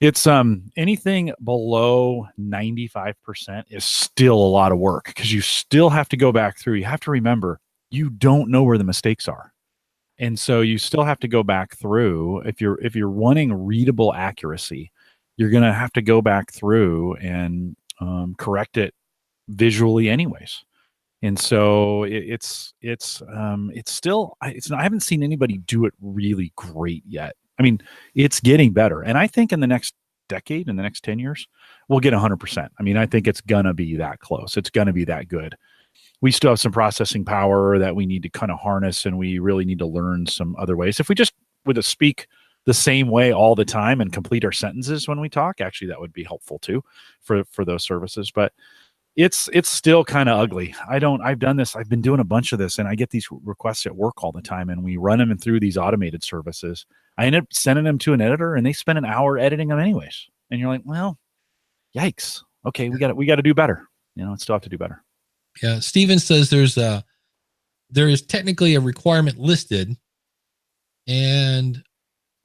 It's anything below 95% is still a lot of work because you still have to go back through. You have to remember you don't know where the mistakes are. And so you still have to go back through. If you're wanting readable accuracy, you're going to have to go back through and correct it visually, anyways. And so it's still I haven't seen anybody do it really great yet. I mean, it's getting better, and I think in the next decade, in the next 10 years, we'll get 100%. I mean, I think it's gonna be that close. It's gonna be that good. We still have some processing power that we need to kind of harness, and we really need to learn some other ways. If we just would speak the same way all the time and complete our sentences when we talk, actually, that would be helpful too for those services. But it's still kind of ugly. I've done this. I've been doing a bunch of this, and I get these requests at work all the time, and we run them through these automated services. I end up sending them to an editor, and they spend an hour editing them anyways. And you're like, well, yikes. Okay, we got to do better. Still have to do better. Yeah, Steven says there is technically a requirement listed, and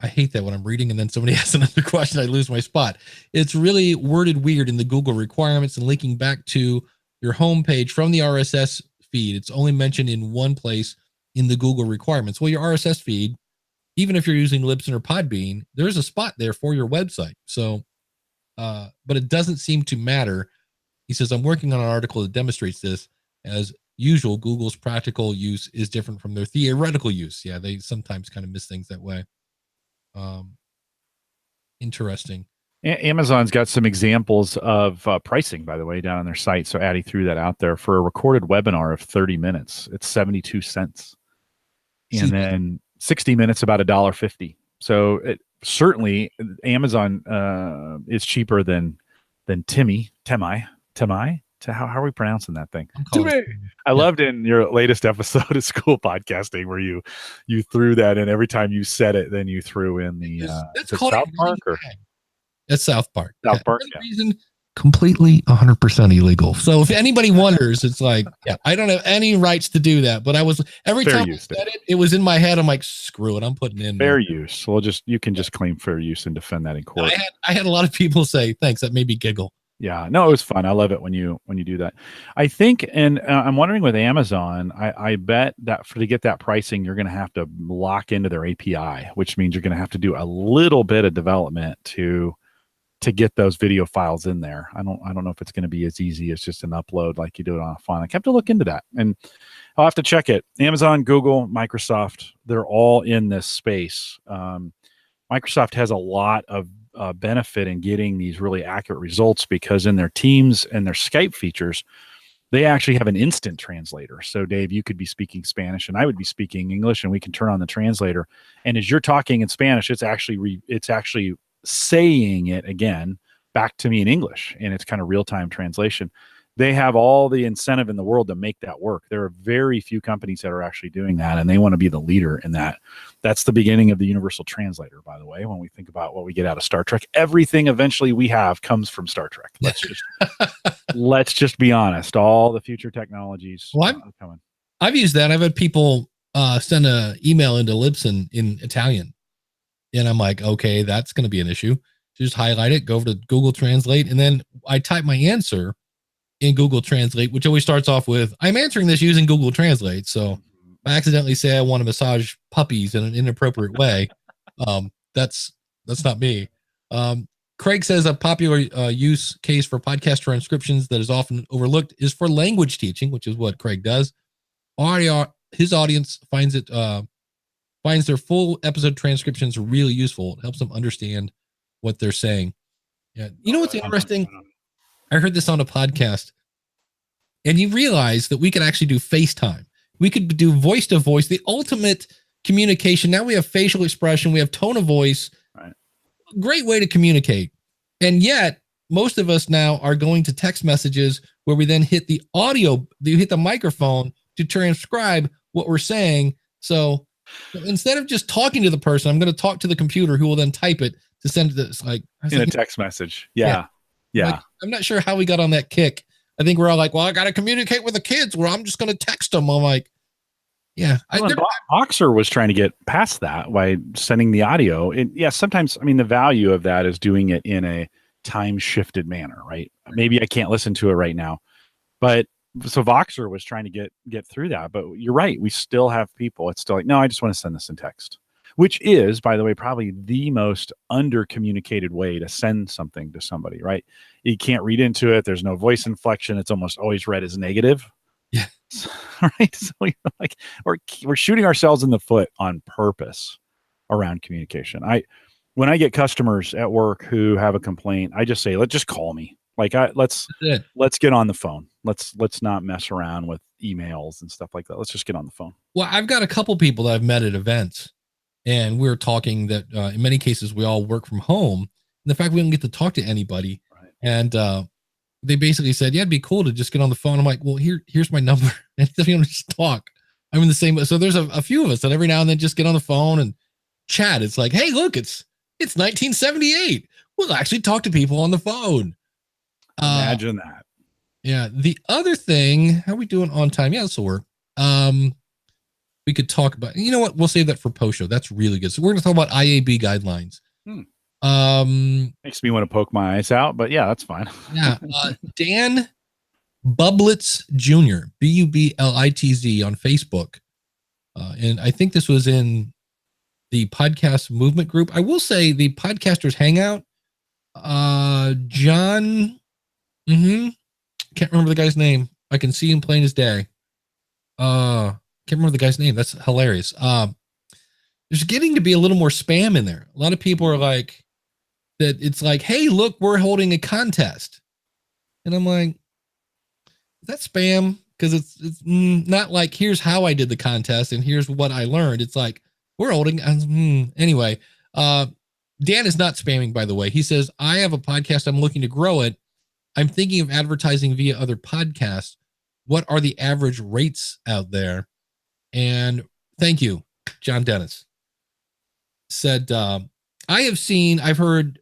I hate that when I'm reading and then somebody asks another question, I lose my spot. It's really worded weird in the Google requirements and linking back to your homepage from the RSS feed. It's only mentioned in one place in the Google requirements. Well, your RSS feed, even if you're using Libsyn or Podbean, there's a spot there for your website. So, but it doesn't seem to matter. He says, I'm working on an article that demonstrates this. As usual, Google's practical use is different from their theoretical use. Yeah, they sometimes kind of miss things that way. Interesting. Amazon's got some examples of pricing, by the way, down on their site. So Addy threw that out there for a recorded webinar of 30 minutes. It's 72 cents. And then 60 minutes, about $1.50. So certainly Amazon is cheaper than Temi. how are we pronouncing that thing? I'm calling it. I loved in your latest episode of School Podcasting where you threw that in every time you said it, then you threw in the That's is it called South Park or That's South Park. South Park. For any reason, completely 100% illegal. So if anybody wonders, it's like, I don't have any rights to do that. But I was every Fair time use, I said it, it was in my head. I'm like, screw it, I'm putting in fair use. Well, you can just claim fair use and defend that in court. I had a lot of people say thanks. That made me giggle. Yeah, no, it was fun. I love it when you do that. I think, and I'm wondering with Amazon, I bet that to get that pricing, you're going to have to lock into their API, which means you're going to have to do a little bit of development to get those video files in there. I don't know if it's going to be as easy as just an upload like you do it on a phone. I have to look into that, and I'll have to check it. Amazon, Google, Microsoft, they're all in this space. Microsoft has a lot of benefit in getting these really accurate results because in their Teams and their Skype features, they actually have an instant translator. So Dave, you could be speaking Spanish and I would be speaking English, and we can turn on the translator. And as you're talking in Spanish, it's actually saying it again back to me in English, and it's kind of real-time translation. They have all the incentive in the world to make that work. There are very few companies that are actually doing that, and they want to be the leader in that. That's the beginning of the universal translator, by the way. When we think about what we get out of Star Trek, everything eventually we have comes from Star Trek. Let's just be honest. All the future technologies are coming. I've used that. I've had people send an email into Libsyn in Italian, and I'm like, okay, that's going to be an issue. Just highlight it, go over to Google Translate, and then I type my answer in Google Translate, which always starts off with, I'm answering this using Google Translate. So if I accidentally say I want to massage puppies in an inappropriate way, that's not me. Craig says a popular use case for podcast transcriptions that is often overlooked is for language teaching, which is what Craig does. His audience finds their full episode transcriptions really useful. It helps them understand what they're saying. Yeah. You know what's interesting? I heard this on a podcast, and you realize that we could actually do FaceTime. We could do voice to voice, the ultimate communication. Now we have facial expression, we have tone of voice. Right. Great way to communicate. And yet, most of us now are going to text messages where we then hit the audio, you hit the microphone to transcribe what we're saying. So instead of just talking to the person, I'm going to talk to the computer who will then type it to send this a text message. Yeah. Like, I'm not sure how we got on that kick. I think we're all like, well, I got to communicate with the kids where I'm just going to text them. I'm like, yeah. Boxer was trying to get past that by sending the audio. And sometimes, the value of that is doing it in a time shifted manner, right? Maybe I can't listen to it right now, but so Voxer was trying to get through that, but you're right. We still have people. It's still like, no, I just want to send this in text, which is, by the way, probably the most under-communicated way to send something to somebody, right? You can't read into it. There's no voice inflection. It's almost always read as negative. Yeah. Right. So we're shooting ourselves in the foot on purpose around communication. When I get customers at work who have a complaint, I just say, just call me. Let's get on the phone. Let's not mess around with emails and stuff like that. Let's just get on the phone. Well, I've got a couple people that I've met at events, and we were talking that in many cases we all work from home. And the fact we don't get to talk to anybody, right. And they basically said, "Yeah, it'd be cool to just get on the phone." I'm like, "Well, here's my number, and if you want to just talk, I'm in the same." So there's a few of us that every now and then just get on the phone and chat. It's like, hey, look, it's 1978. We'll actually talk to people on the phone. Imagine that. Yeah. The other thing, how are we doing on time? Yeah, this will work. We could talk about, you know what? We'll save that for post show. That's really good. So we're going to talk about IAB guidelines. Makes me want to poke my eyes out, but yeah, that's fine. Yeah. Dan Bublitz Jr., Bublitz on Facebook. And I think this was in the podcast movement group. I will say the podcasters hangout, John, can't remember the guy's name. I can see him plain as day. Can't remember the guy's name. That's hilarious. There's getting to be a little more spam in there. A lot of people are like that. It's like, hey, look, we're holding a contest. And I'm like, is that spam? Because it's not like, here's how I did the contest and here's what I learned. It's like, we're holding. Anyway, Dan is not spamming, by the way. He says, I have a podcast. I'm looking to grow it. I'm thinking of advertising via other podcasts. What are the average rates out there? And thank you, John Dennis said, I've heard,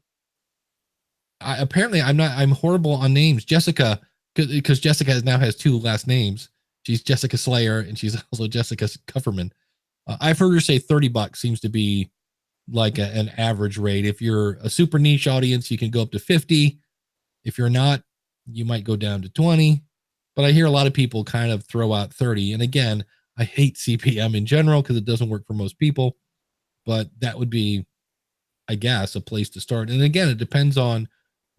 apparently I'm horrible on names. Jessica, because Jessica now has 2 last names. She's Jessica Slayer and she's also Jessica Kufferman. I've heard her say $30 seems to be like an average rate. If you're a super niche audience, you can go up to 50. If you're not, you might go down to 20. But I hear a lot of people kind of throw out 30. And again, I hate CPM in general because it doesn't work for most people. But that would be, I guess, a place to start. And again, it depends on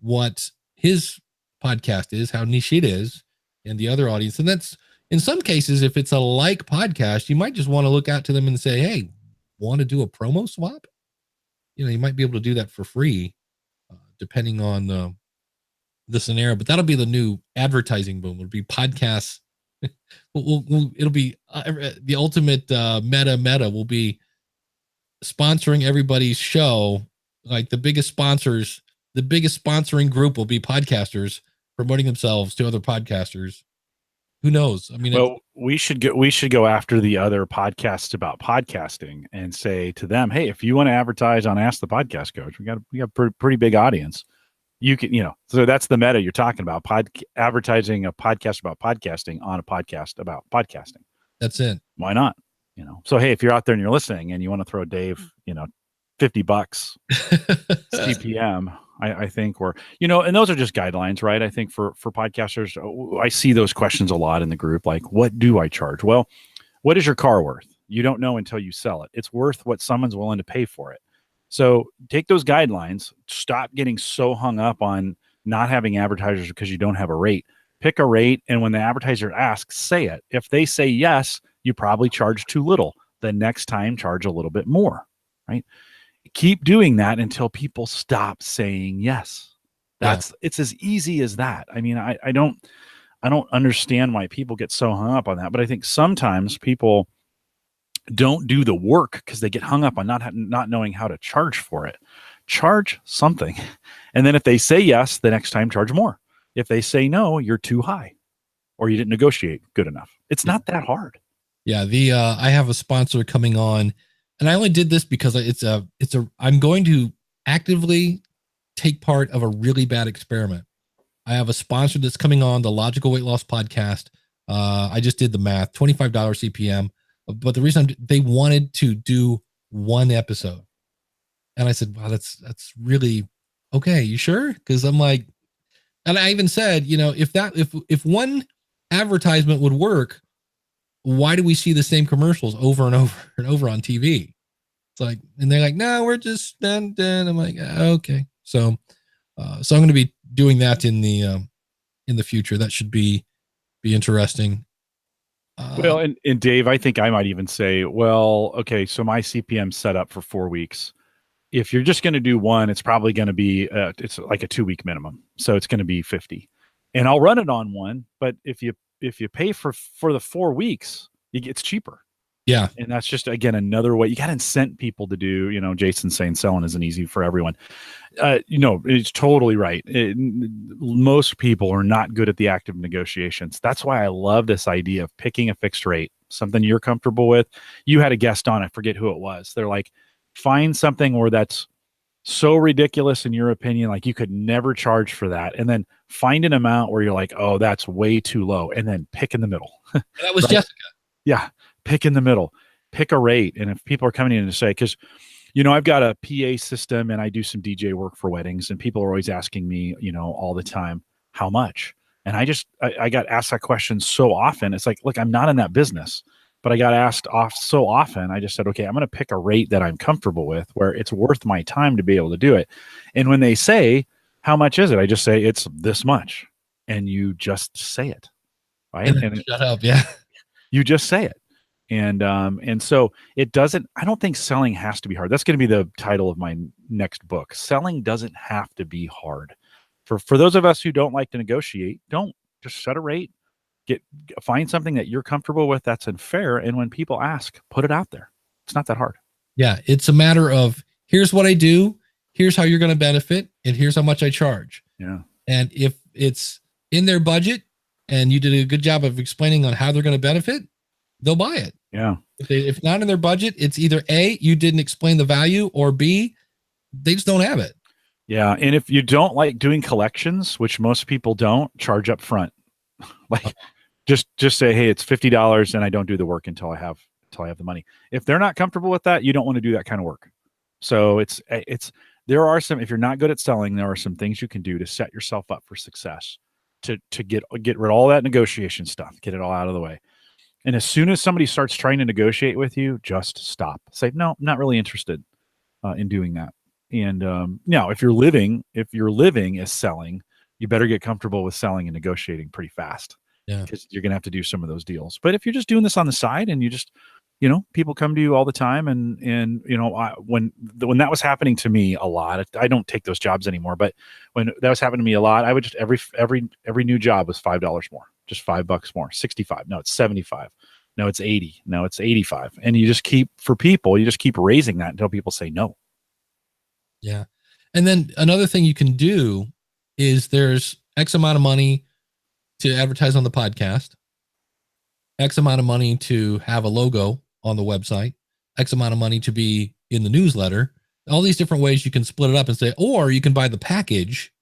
what his podcast is, how niche it is, and the other audience. And that's, in some cases, if it's a like podcast, you might just want to look out to them and say, hey, want to do a promo swap? You know, you might be able to do that for free, depending on the scenario. But that'll be the new advertising boom. It'll be podcasts. It'll be the ultimate meta will be sponsoring everybody's show. Like the biggest sponsors, the biggest sponsoring group will be podcasters promoting themselves to other podcasters. Who knows? I mean, well, we should go after the other podcasts about podcasting and say to them, hey, if you want to advertise on Ask the Podcast Coach, we got a pretty big audience. You can, so that's the meta you're talking about. Advertising a podcast about podcasting on a podcast about podcasting. That's it. Why not? So hey, if you're out there and you're listening and you want to throw Dave, $50 CPM, I think, or and those are just guidelines, right? I think for podcasters, I see those questions a lot in the group, like, what do I charge? Well, what is your car worth? You don't know until you sell it. It's worth what someone's willing to pay for it. So take those guidelines, stop getting so hung up on not having advertisers because you don't have a rate. Pick a rate, and when the advertiser asks, say it. If they say yes, you probably charge too little. The next time, charge a little bit more, right? Keep doing that until people stop saying yes. It's as easy as that. I mean, I don't understand why people get so hung up on that, but I think sometimes people don't do the work because they get hung up on not knowing how to charge for it. Charge something, and then if they say yes, the next time charge more. If they say no, you're too high, or you didn't negotiate good enough. It's not that hard. Yeah, I have a sponsor coming on, and I only did this because I'm going to actively take part of a really bad experiment. I have a sponsor that's coming on the Logical Weight Loss Podcast. I just did the math, $25 CPM. But the reason they wanted to do one episode, and I said, wow, that's really okay. You sure? Because I'm like, and I even said, if one advertisement would work, why do we see the same commercials over and over and over on TV? It's like, and they're like, no, we're just done. I'm like, okay. So I'm going to be doing that in the future. That should be interesting. Well, and Dave, I think I might even say, well, okay, so my CPM set up for 4 weeks. If you're just going to do one, it's probably going to be, it's like a 2-week minimum. So it's going to be 50, and I'll run it on one. But if you pay for the 4 weeks, it's cheaper. Yeah. And that's just, again, another way you got to incent people to do, Jason's saying selling isn't easy for everyone. It's totally right. Most people are not good at the active negotiations. That's why I love this idea of picking a fixed rate, something you're comfortable with. You had a guest on, I forget who it was. They're like, find something where that's so ridiculous in your opinion, like you could never charge for that. And then find an amount where you're like, oh, that's way too low. And then pick in the middle. That was right? Jessica. Yeah. Pick in the middle, pick a rate. And if people are coming in to say, because, I've got a PA system and I do some DJ work for weddings, and people are always asking me, all the time, how much? And I got asked that question so often. It's like, look, I'm not in that business, but I got asked so often. I just said, okay, I'm going to pick a rate that I'm comfortable with where it's worth my time to be able to do it. And when they say, how much is it? I just say, it's this much. And you just say it. Right. And shut up. Yeah. You just say it. And so it doesn't, I don't think selling has to be hard. That's going to be the title of my next book. Selling doesn't have to be hard. For those of us who don't like to negotiate, don't just set a rate, find something that you're comfortable with that's fair. And when people ask, put it out there. It's not that hard. Yeah. It's a matter of, here's what I do, here's how you're going to benefit, and here's how much I charge. Yeah. And if it's in their budget and you did a good job of explaining on how they're going to benefit, they'll buy it. Yeah. If not in their budget, it's either A, you didn't explain the value, or B, they just don't have it. Yeah. And if you don't like doing collections, which most people don't, charge up front. Like just say, hey, it's $50 and I don't do the work until I have the money. If they're not comfortable with that, you don't want to do that kind of work. So there are some, if you're not good at selling, there are some things you can do to set yourself up for success, to get rid of all that negotiation stuff, get it all out of the way. And as soon as somebody starts trying to negotiate with you, just stop. Say, no, I'm not really interested in doing that. And now, if you're living as selling, you better get comfortable with selling and negotiating pretty fast. Yeah, because you're gonna have to do some of those deals. But if you're just doing this on the side and you just, people come to you all the time, and when that was happening to me a lot, I don't take those jobs anymore. But when that was happening to me a lot, I would just every new job was $5 more. Just $5 more, 65. No, it's 75. No, it's 80. No, it's 85. And you just keep raising that until people say no. Yeah. And then another thing you can do is there's X amount of money to advertise on the podcast, X amount of money to have a logo on the website, X amount of money to be in the newsletter, all these different ways you can split it up and say, or you can buy the package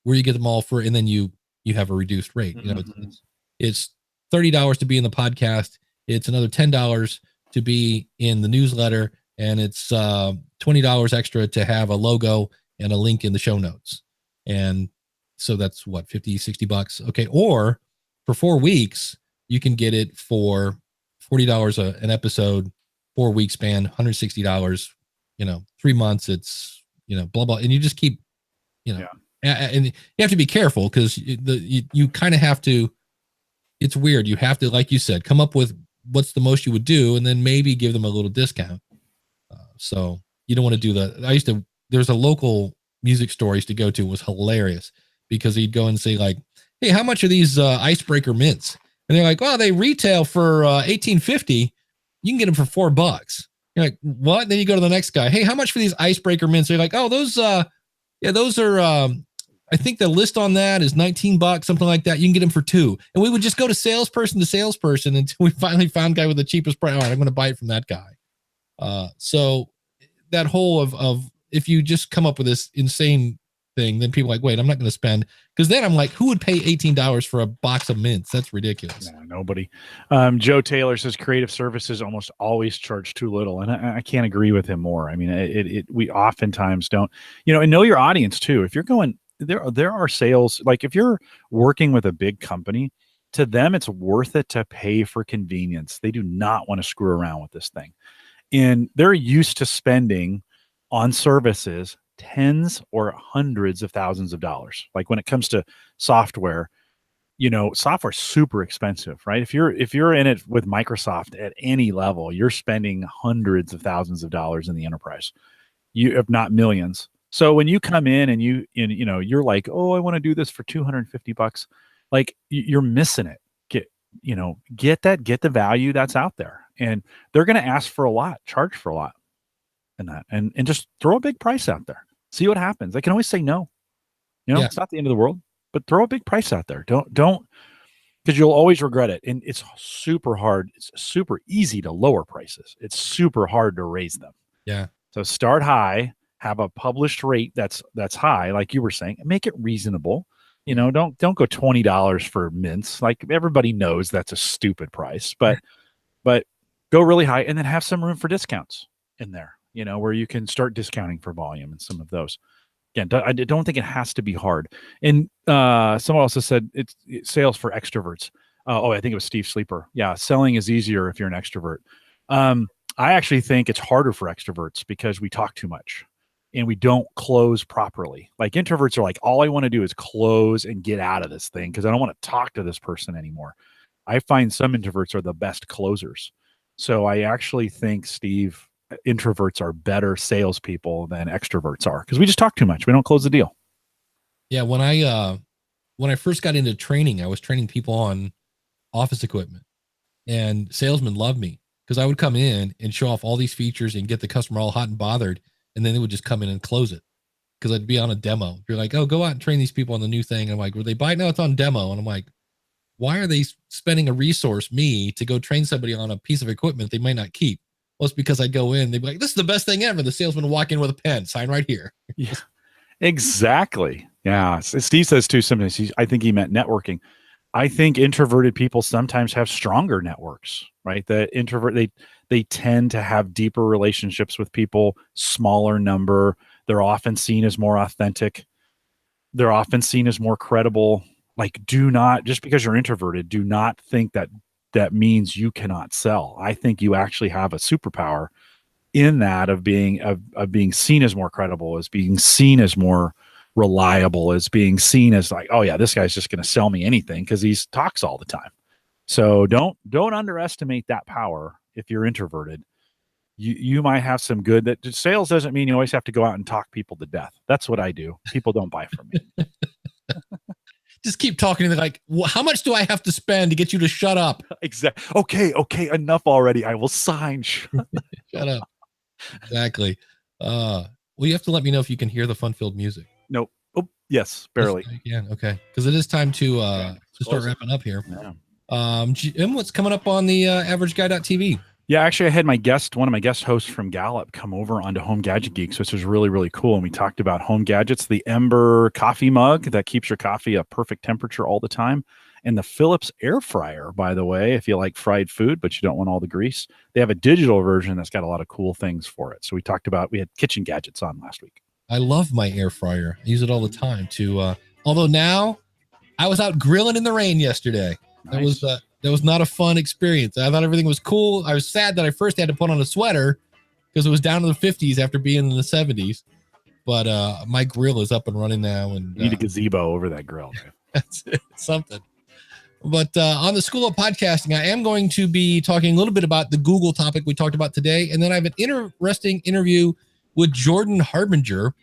where you get them all for, and then you have a reduced rate. It's $30 to be in the podcast. It's another $10 to be in the newsletter. And it's $20 extra to have a logo and a link in the show notes. And so that's what, 50, 60 bucks. Okay. Or for 4 weeks, you can get it for $40 an episode, 4 week span, $160, 3 months. It's, blah, blah. And you just keep, and you have to be careful because you kind of have to, it's weird. You have to, like you said, come up with what's the most you would do and then maybe give them a little discount. So you don't want to do that. There's a local music store I used to go to. It was hilarious because he'd go and say like, hey, how much are these icebreaker mints? And they're like, well, they retail for $18.50. You can get them for $4. You're like, what? And then you go to the next guy. Hey, how much for these icebreaker mints? They're like, oh, those are, I think the list on that is $19, something like that. You can get them for $2. And we would just go to salesperson until we finally found a guy with the cheapest price. All right, I'm going to buy it from that guy. So that whole of if you just come up with this insane thing, then people are like, wait, I'm not going to spend, because then I'm like, who would pay $18 for a box of mints? That's ridiculous. No, nobody. Joe Taylor says creative services almost always charge too little, and I can't agree with him more. I mean, we oftentimes don't, and know your audience too. If you're going, there are sales, like if you're working with a big company, to them it's worth it to pay for convenience. They do not want to screw around with this thing. And they're used to spending on services tens or hundreds of thousands of dollars. Like when it comes to software, software's super expensive, right? If you're in it with Microsoft at any level, you're spending hundreds of thousands of dollars in the enterprise, if not millions. So when you come in and you're like, oh, I want to do this for $250, like you're missing it. Get the value that's out there. And they're going to ask for a lot, charge for a lot and just throw a big price out there. See what happens. They can always say no. It's not the end of the world, but throw a big price out there. Don't, because you'll always regret it. And it's super hard. It's super easy to lower prices. It's super hard to raise them. Yeah. So start high, have a published rate that's high, like you were saying, and make it reasonable. Don't go $20 for mints. Like everybody knows that's a stupid price, but go really high and then have some room for discounts in there, where you can start discounting for volume and some of those. Again, I don't think it has to be hard. And someone also said it's sales for extroverts. I think it was Steve Sleeper. Yeah, selling is easier if you're an extrovert. I actually think it's harder for extroverts because we talk too much and we don't close properly. Like introverts are like, all I want to do is close and get out of this thing because I don't want to talk to this person anymore. I find some introverts are the best closers. So I actually think, Steve, introverts are better salespeople than extroverts are because we just talk too much. We don't close the deal. Yeah. When I first got into training, I was training people on office equipment, and salesmen loved me because I would come in and show off all these features and get the customer all hot and bothered. And then they would just come in and close it. because I'd be on a demo. You're like, oh, go out and train these people on the new thing. And I'm like, were they buying? No, it's on demo. And I'm like, why are they spending a resource, me, to go train somebody on a piece of equipment they might not keep? Well, it's because I go in, they'd be like, this is the best thing ever. The salesman will walk in with a pen, sign right here. Yeah, exactly. Yeah. Steve says too, sometimes I think he meant networking. I think introverted people sometimes have stronger networks, right? The introvert, they tend to have deeper relationships with people, smaller number. They're often seen as more authentic. They're often seen as more credible. Like, do not, just because you're introverted, do not think that that means you cannot sell. I think you actually have a superpower in that of being seen as more credible, as being seen as more reliable, as being seen as like, oh yeah, this guy's just going to sell me anything because he talks all the time. So don't underestimate that power. If you're introverted, you might have some good. That sales doesn't mean you always have to go out and talk people to death. That's what I do. People don't buy from me. Just keep talking to them like, well, how much do I have to spend to get you to shut up? Exactly. Okay, enough already. I will sign. Shut up. Exactly. Well, you have to let me know if you can hear the fun-filled music. Nope. Oh, yes, barely. Yes, you can. Okay, because it is time to start wrapping up here. Yeah. Jim, what's coming up on the averageguy.tv? Yeah, actually, I had one of my guest hosts from Gallup come over onto Home Gadget Geeks, which was really, really cool. And we talked about home gadgets, the Ember coffee mug that keeps your coffee a perfect temperature all the time, and the Philips air fryer, by the way, if you like fried food, but you don't want all the grease. They have a digital version that's got a lot of cool things for it. So we had kitchen gadgets on last week. I love my air fryer. I use it all the time although now I was out grilling in the rain yesterday. Nice. That was not a fun experience. I thought everything was cool. I was sad that I first had to put on a sweater because it was down to the 50s after being in the 70s. But my grill is up and running now. And you need a gazebo over that grill. That's it, something. But on the School of Podcasting, I am going to be talking a little bit about the Google topic we talked about today. And then I have an interesting interview with Jordan Harbinger,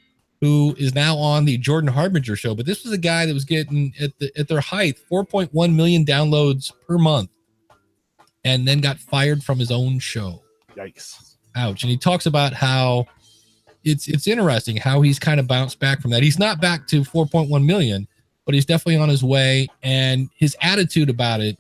who is now on the Jordan Harbinger show. But this was a guy that was getting at their height 4.1 million downloads per month, and then got fired from his own show. Yikes! Ouch! And he talks about how it's interesting how he's kind of bounced back from that. He's not back to 4.1 million, but he's definitely on his way. And his attitude about it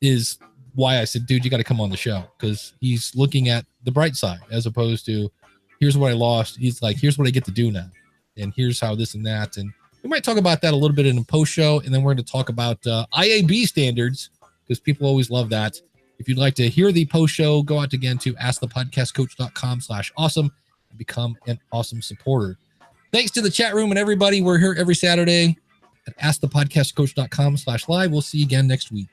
is why I said, dude, you got to come on the show, because he's looking at the bright side as opposed to here's what I lost. He's like, here's what I get to do now. And here's how this and that. And we might talk about that a little bit in a post show. And then we're going to talk about IAB standards, because people always love that. If you'd like to hear the post show, go out again to askthepodcastcoach.com/awesome and become an awesome supporter. Thanks to the chat room and everybody. We're here every Saturday at askthepodcastcoach.com/live. We'll see you again next week.